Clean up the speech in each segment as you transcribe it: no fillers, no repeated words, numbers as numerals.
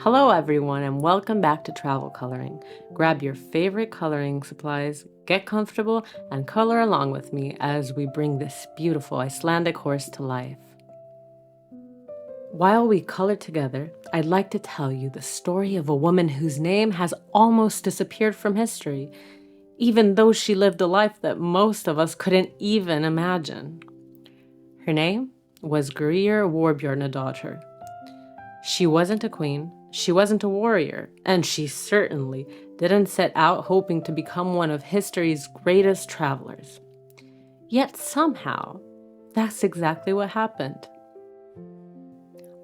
Hello everyone and welcome back to Travel Coloring. Grab your favorite coloring supplies, get comfortable, and color along with me as we bring this beautiful Icelandic horse to life. While we color together, I'd like to tell you the story of a woman whose name has almost disappeared from history, even though she lived a life that most of us couldn't even imagine. Her name was Guðríður Þorbjarnardóttir. She wasn't a queen, she wasn't a warrior, and she certainly didn't set out hoping to become one of history's greatest travelers. Yet somehow, that's exactly what happened.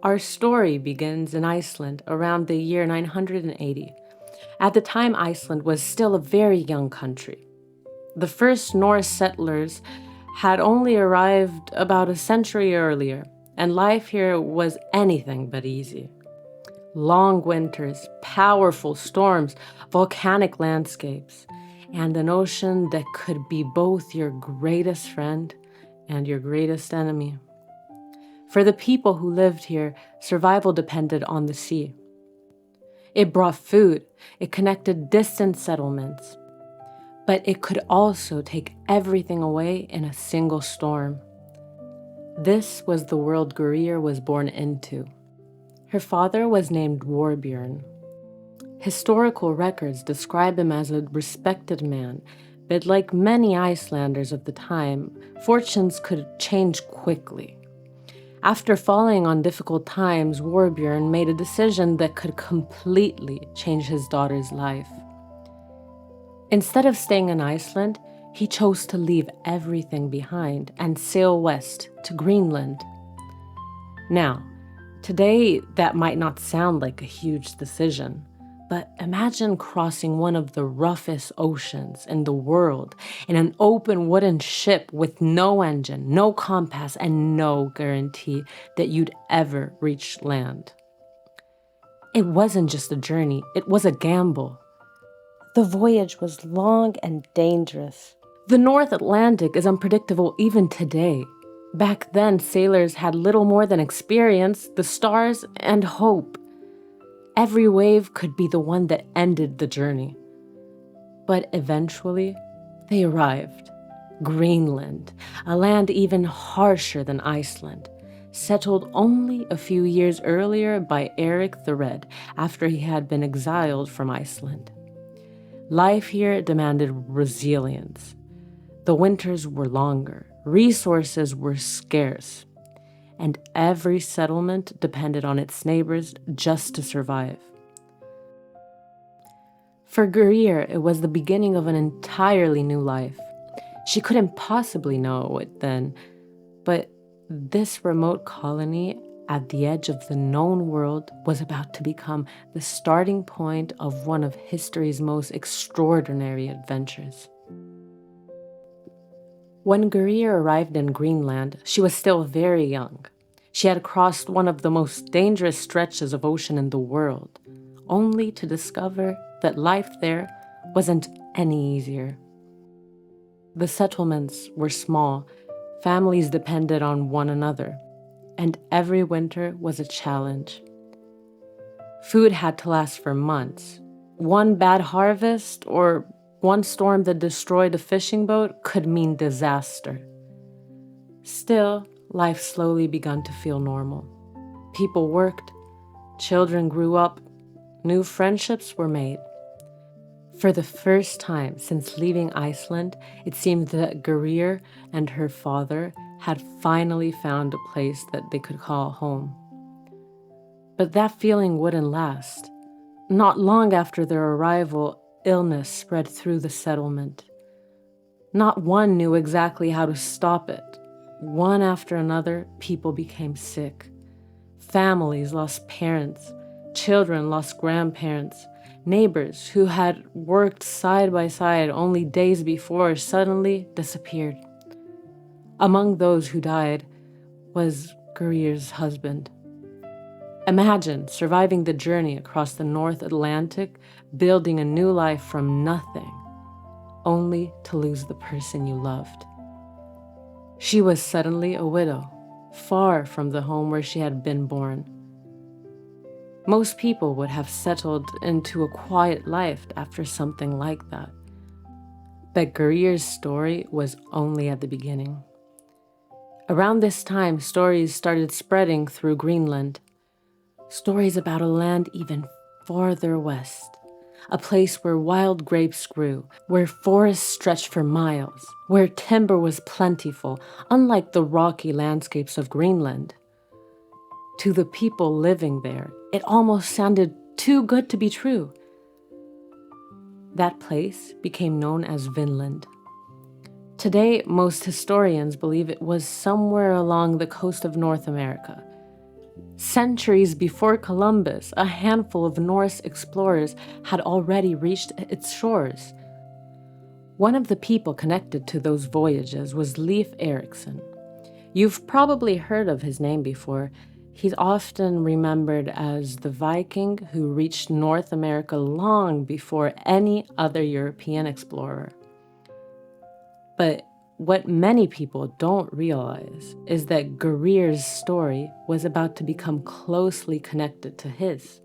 Our story begins in Iceland around the year 980. At the time, Iceland was still a very young country. The first Norse settlers had only arrived about a century earlier, and life here was anything but easy. Long winters, powerful storms, volcanic landscapes, and an ocean that could be both your greatest friend and your greatest enemy. For the people who lived here, survival depended on the sea. It brought food, it connected distant settlements, but it could also take everything away in a single storm. This was the world Guðríður was born into. Her father was named Þorbjörn. Historical records describe him as a respected man, but like many Icelanders of the time, fortunes could change quickly. After falling on difficult times, Þorbjörn made a decision that could completely change his daughter's life. Instead of staying in Iceland, he chose to leave everything behind and sail west to Greenland. Now, today that might not sound like a huge decision, but imagine crossing one of the roughest oceans in the world in an open wooden ship with no engine, no compass, and no guarantee that you'd ever reach land. It wasn't just a journey, it was a gamble. The voyage was long and dangerous. The North Atlantic is unpredictable even today. Back then, sailors had little more than experience, the stars, and hope. Every wave could be the one that ended the journey. But eventually, they arrived. Greenland, a land even harsher than Iceland, settled only a few years earlier by Eric the Red after he had been exiled from Iceland. Life here demanded resilience. The winters were longer, resources were scarce, and every settlement depended on its neighbors just to survive. For Guðríður, it was the beginning of an entirely new life. She couldn't possibly know it then, but this remote colony at the edge of the known world was about to become the starting point of one of history's most extraordinary adventures. When Guðríður arrived in Greenland, she was still very young. She had crossed one of the most dangerous stretches of ocean in the world, only to discover that life there wasn't any easier. The settlements were small, families depended on one another, and every winter was a challenge. Food had to last for months. One bad harvest or one storm that destroyed a fishing boat could mean disaster. Still, life slowly began to feel normal. People worked, children grew up, new friendships were made. For the first time since leaving Iceland, it seemed that Guðríður and her father had finally found a place that they could call home. But that feeling wouldn't last. Not long after their arrival, illness spread through the settlement. Not one knew exactly how to stop it. One after another, people became sick. Families lost parents. Children lost grandparents. Neighbors who had worked side by side only days before suddenly disappeared. Among those who died was Guðríður's husband. Imagine surviving the journey across the North Atlantic, building a new life from nothing, only to lose the person you loved. She was suddenly a widow, far from the home where she had been born. Most people would have settled into a quiet life after something like that. But Guðríður's story was only at the beginning. Around this time, stories started spreading through Greenland. Stories about a land even farther west. A place where wild grapes grew, where forests stretched for miles, where timber was plentiful, unlike the rocky landscapes of Greenland. To the people living there, it almost sounded too good to be true. That place became known as Vinland. Today, most historians believe it was somewhere along the coast of North America. Centuries before Columbus, a handful of Norse explorers had already reached its shores. One of the people connected to those voyages was Leif Erikson. You've probably heard of his name before. He's often remembered as the Viking who reached North America long before any other European explorer. But what many people don't realize is that Guðríður's story was about to become closely connected to his.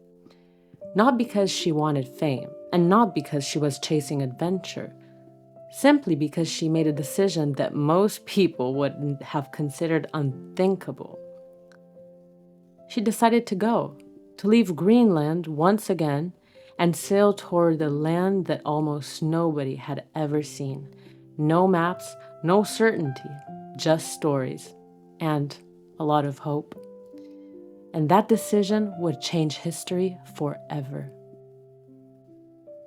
Not because she wanted fame, and not because she was chasing adventure, simply because she made a decision that most people would have considered unthinkable. She decided to leave Greenland once again and sail toward the land that almost nobody had ever seen. No maps, no certainty, just stories, and a lot of hope. And that decision would change history forever.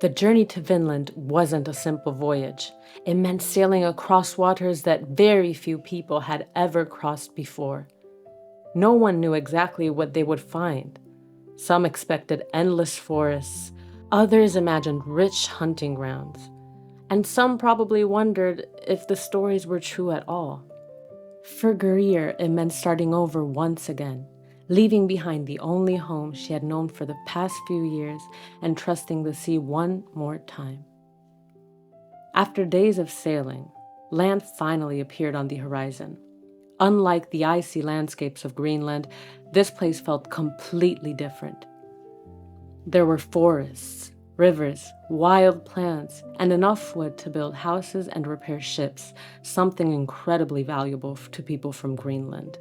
The journey to Vinland wasn't a simple voyage. It meant sailing across waters that very few people had ever crossed before. No one knew exactly what they would find. Some expected endless forests, others imagined rich hunting grounds, and some probably wondered if the stories were true at all. For Guðríður, it meant starting over once again, leaving behind the only home she had known for the past few years and trusting the sea one more time. After days of sailing, land finally appeared on the horizon. Unlike the icy landscapes of Greenland, this place felt completely different. There were forests, rivers, wild plants, and enough wood to build houses and repair ships, something incredibly valuable to people from Greenland.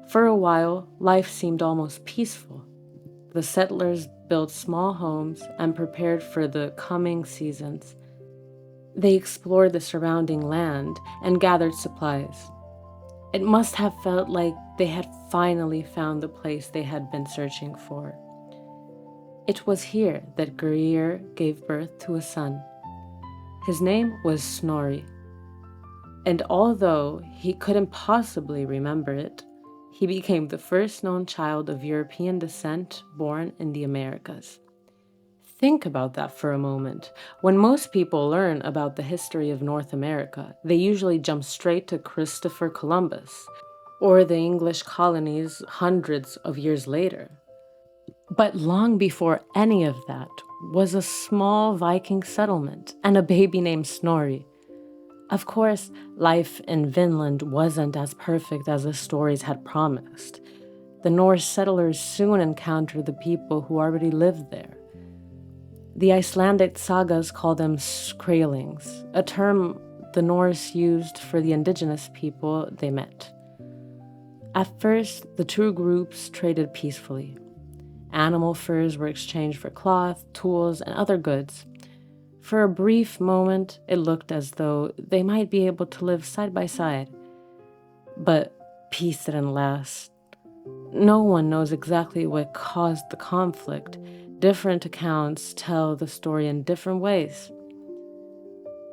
For a while, life seemed almost peaceful. The settlers built small homes and prepared for the coming seasons. They explored the surrounding land and gathered supplies. It must have felt like they had finally found the place they had been searching for. It was here that Guðríður gave birth to a son. His name was Snorri. And although he couldn't possibly remember it, he became the first known child of European descent born in the Americas. Think about that for a moment. When most people learn about the history of North America, they usually jump straight to Christopher Columbus or the English colonies hundreds of years later. But long before any of that was a small Viking settlement and a baby named Snorri. Of course, life in Vinland wasn't as perfect as the stories had promised. The Norse settlers soon encountered the people who already lived there. The Icelandic sagas call them skrælings, a term the Norse used for the indigenous people they met. At first, the two groups traded peacefully. Animal furs were exchanged for cloth, tools, and other goods. For a brief moment, it looked as though they might be able to live side by side. But peace didn't last. No one knows exactly what caused the conflict. Different accounts tell the story in different ways.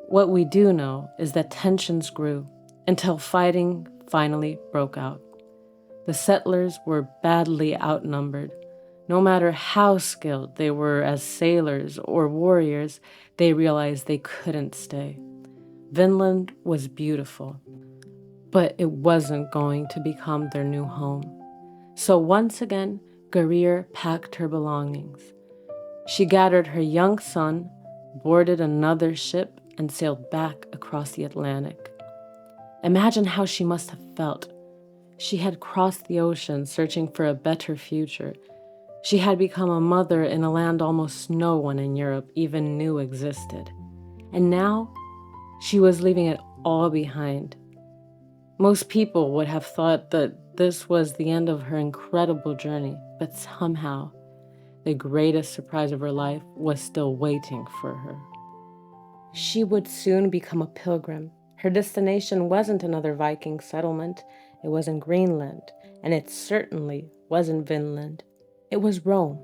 What we do know is that tensions grew until fighting finally broke out. The settlers were badly outnumbered. No matter how skilled they were as sailors or warriors, they realized they couldn't stay. Vinland was beautiful, but it wasn't going to become their new home. So once again, Guðríður packed her belongings. She gathered her young son, boarded another ship, and sailed back across the Atlantic. Imagine how she must have felt. She had crossed the ocean searching for a better future, She had become a mother in a land almost no one in Europe even knew existed. And now, she was leaving it all behind. Most people would have thought that this was the end of her incredible journey, but somehow, the greatest surprise of her life was still waiting for her. She would soon become a pilgrim. Her destination wasn't another Viking settlement, it wasn't Greenland, and it certainly wasn't Vinland. It was Rome.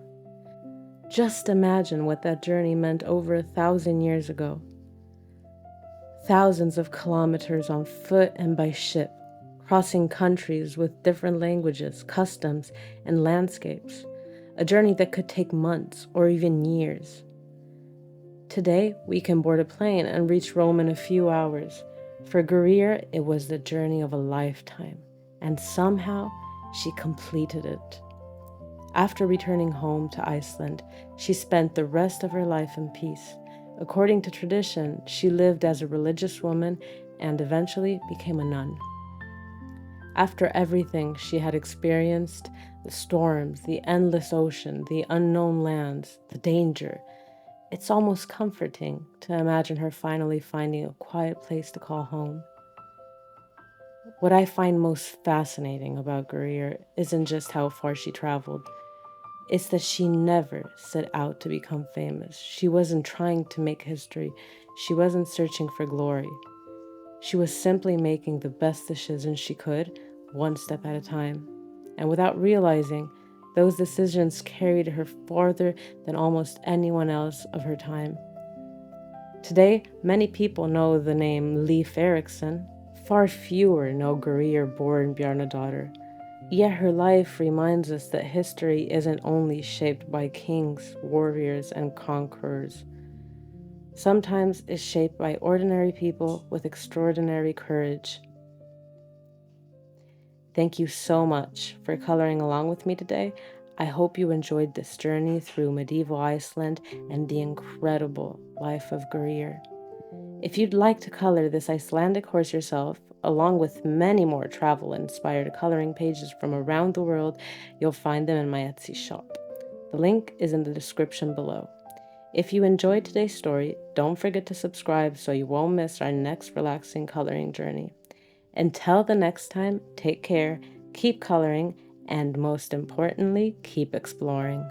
Just imagine what that journey meant over 1,000 years ago. Thousands of kilometers on foot and by ship, crossing countries with different languages, customs, and landscapes. A journey that could take months or even years. Today, we can board a plane and reach Rome in a few hours. For Guðríður, it was the journey of a lifetime, and somehow she completed it. After returning home to Iceland, she spent the rest of her life in peace. According to tradition, she lived as a religious woman and eventually became a nun. After everything she had experienced, the storms, the endless ocean, the unknown lands, the danger, it's almost comforting to imagine her finally finding a quiet place to call home. What I find most fascinating about Guðríður isn't just how far she traveled. It's that she never set out to become famous. She wasn't trying to make history. She wasn't searching for glory. She was simply making the best decisions she could, one step at a time. And without realizing, those decisions carried her farther than almost anyone else of her time. Today, many people know the name Leif Erikson. Far fewer know Guðríður Þorbjarnardóttir. Yet her life reminds us that history isn't only shaped by kings, warriors, and conquerors. Sometimes it's shaped by ordinary people with extraordinary courage. Thank you so much for coloring along with me today. I hope you enjoyed this journey through medieval Iceland and the incredible life of Guðríður. If you'd like to color this Icelandic horse yourself, along with many more travel-inspired coloring pages from around the world, you'll find them in my Etsy shop. The link is in the description below. If you enjoyed today's story, don't forget to subscribe so you won't miss our next relaxing coloring journey. Until the next time, take care, keep coloring, and most importantly, keep exploring.